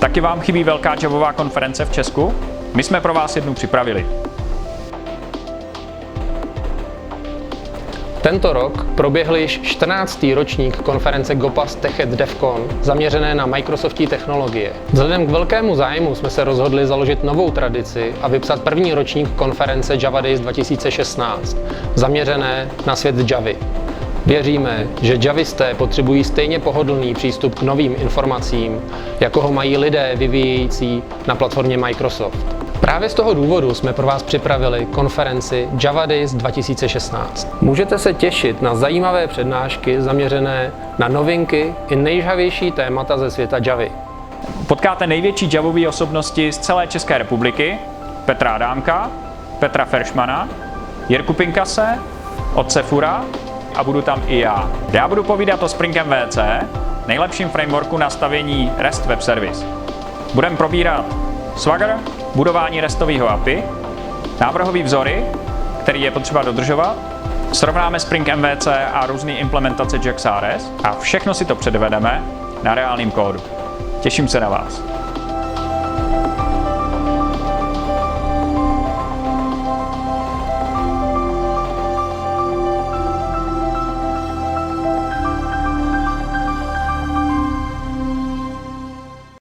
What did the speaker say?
Taky vám chybí velká javová konference v Česku? My jsme pro vás jednu připravili. Tento rok proběhl již 14. ročník konference GOPAS TechEd DevCon zaměřené na Microsoftí technologie. Vzhledem k velkému zájmu jsme se rozhodli založit novou tradici a vypsat první ročník konference Java Days 2016, zaměřené na svět Javy. Věříme, že javisté potřebují stejně pohodlný přístup k novým informacím, jako ho mají lidé vyvíjející na platformě Microsoft. Právě z toho důvodu jsme pro vás připravili konferenci Java Days 2016. Můžete se těšit na zajímavé přednášky zaměřené na novinky i nejžhavější témata ze světa Javy. Potkáte největší javové osobnosti z celé České republiky, Petra Adámka, Petra Feršmana, Jirku Pinkase, Otce Fura a budu tam i já. Já budu povídat o Spring MVC, nejlepším frameworku na stavění REST Web Service. Budeme probírat Swagger, budování restového API, návrhové vzory, který je potřeba dodržovat, srovnáme Spring MVC a různé implementace JAX RS a všechno si to předvedeme na reálném kódu. Těším se na vás.